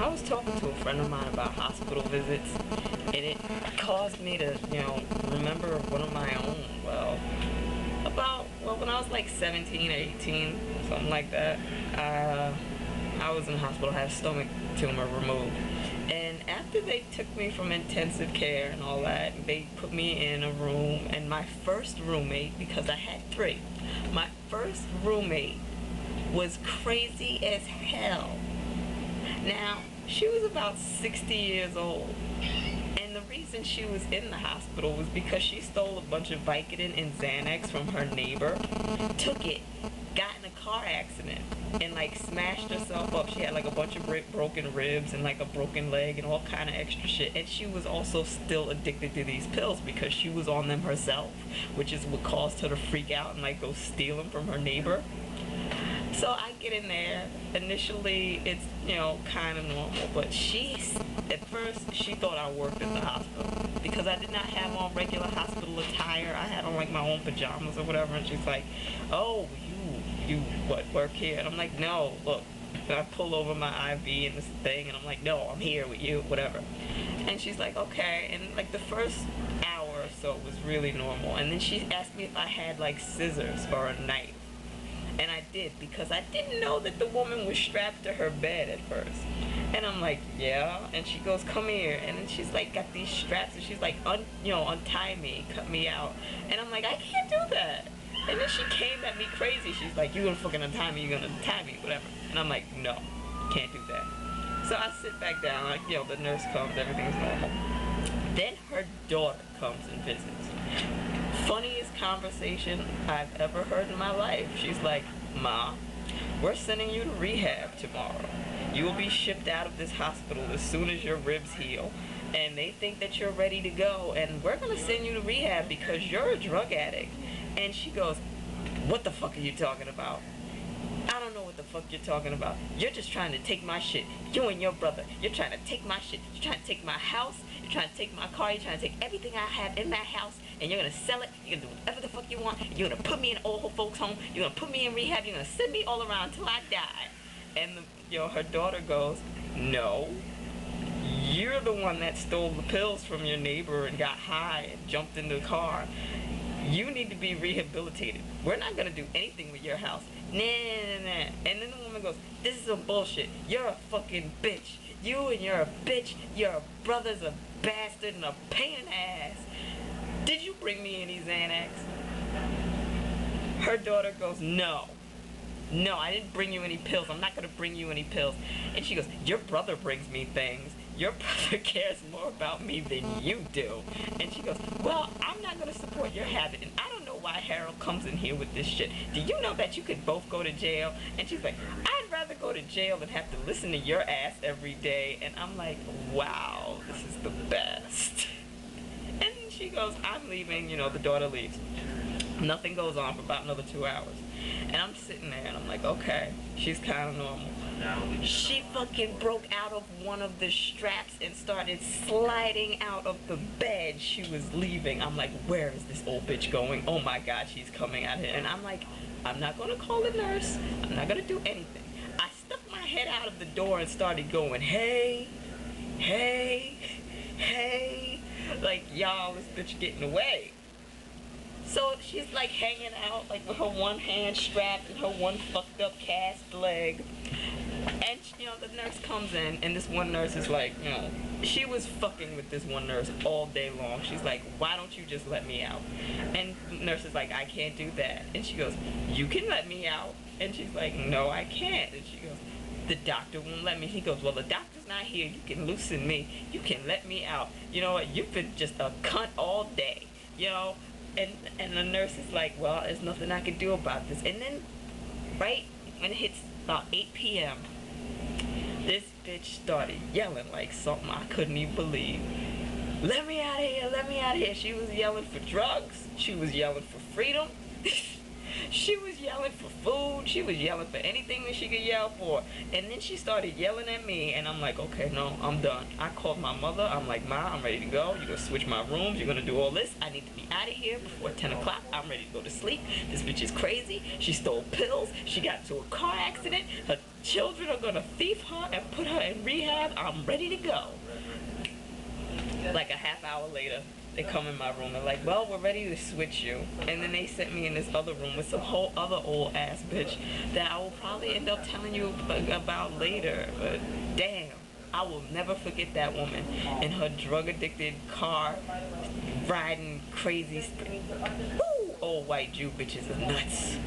I was talking to a friend of mine about hospital visits, and it caused me to, remember one of my own. When I was like 17 or 18, something like that, I was in the hospital, I had a stomach tumor removed. And after they took me from intensive care and all that, they put me in a room, and my first roommate, because I had three, my first roommate was crazy as hell. Now, she was about 60 years old, and the reason she was in the hospital was because she stole a bunch of Vicodin and Xanax from her neighbor, took it, got in a car accident, and like smashed herself up. She had like a bunch of broken ribs and like a broken leg and all kind of extra shit. And she was also still addicted to these pills because she was on them herself, which is what caused her to freak out and like go steal them from her neighbor. So I get in there. Initially, it's, kind of normal. But at first, she thought I worked at the hospital because I did not have on regular hospital attire. I had on like my own pajamas or whatever. And she's like, oh, you work here? And I'm like, no, look. And I pull over my IV and this thing, and I'm like, no, I'm here with you, whatever. And she's like, okay. And like the first hour or so was really normal. And then she asked me if I had like scissors or a knife. And I did, because I didn't know that the woman was strapped to her bed at first. And I'm like, yeah. And she goes, come here. And then she's like, got these straps, and she's like, untie me, cut me out. And I'm like, I can't do that. And then she came at me crazy. She's like, you gonna fucking untie me, you gonna untie me, whatever. And I'm like, no, can't do that. So I sit back down, like, the nurse comes, everything's normal. Then her daughter comes and visits. Funniest conversation I've ever heard in my life. She's like, Ma, we're sending you to rehab tomorrow. You will be shipped out of this hospital as soon as your ribs heal. And they think that you're ready to go. And we're going to send you to rehab because you're a drug addict. And she goes, what the fuck are you talking about? I don't know what the fuck you're talking about. You're just trying to take my shit. You and your brother. You're trying to take my shit. You're trying to take my house. You're trying to take my car. You're trying to take everything I have in that house. And you're going to sell it. You're going to do whatever the fuck you want. You're going to put me in an old folks home. You're going to put me in rehab. You're going to send me all around until I die. And her daughter goes, no. You're the one that stole the pills from your neighbor and got high and jumped in the car. You need to be rehabilitated. We're not going to do anything with your house. Nah. And then the woman goes, this is some bullshit. You're a fucking bitch. You and you're a bitch. Your brother's a bastard and a pain in the ass. Did you bring me any Xanax? Her daughter goes, no. No, I didn't bring you any pills. I'm not going to bring you any pills. And she goes, your brother brings me things. Your brother cares more about me than you do. And she goes, well, I'm not going to support your habit. And I don't know why Harold comes in here with this shit. Do you know that you could both go to jail? And she's like, I'd rather go to jail than have to listen to your ass every day. And I'm like, wow, this is the best. And she goes, I'm leaving. The daughter leaves. Nothing goes on for about another 2 hours. And I'm sitting there and I'm like, okay, she's kind of normal. She fucking broke out of one of the straps and started sliding out of the bed she was leaving. I'm like, where is this old bitch going? Oh my God, she's coming out here. And I'm like, I'm not going to call a nurse. I'm not going to do anything. I stuck my head out of the door and started going, hey, hey, hey. Like, y'all, this bitch getting away. So she's like hanging out like with her one hand strapped and her one fucked up cast leg. And the nurse comes in, and this one nurse is like, she was fucking with this one nurse all day long. She's like, why don't you just let me out? And the nurse is like, I can't do that. And she goes, you can let me out. And she's like, no, I can't. And she goes, the doctor won't let me. He goes, well, the doctor's not here. You can loosen me. You can let me out. You know what? You've been just a cunt all day. And the nurse is like, well, there's nothing I can do about this. And then, right when it hits about 8 p.m., this bitch started yelling like something I couldn't even believe. Let me out of here, let me out of here. She was yelling for drugs. She was yelling for freedom. She was yelling for food. She was yelling for anything that she could yell for. And then she started yelling at me, and I'm like, okay, no, I'm done. I called my mother. I'm like, Ma, I'm ready to go. You're going to switch my rooms. You're going to do all this. I need to be out of here before 10 o'clock. I'm ready to go to sleep. This bitch is crazy. She stole pills. She got into a car accident. Her children are gonna thief her and put her in rehab. I'm ready to go. Like a half hour later, they come in my room and like, well, we're ready to switch you. And then they sent me in this other room with some whole other old ass bitch that I will probably end up telling you about later. But damn, I will never forget that woman in her drug addicted car riding crazy. Woo! Old white Jew bitches are nuts.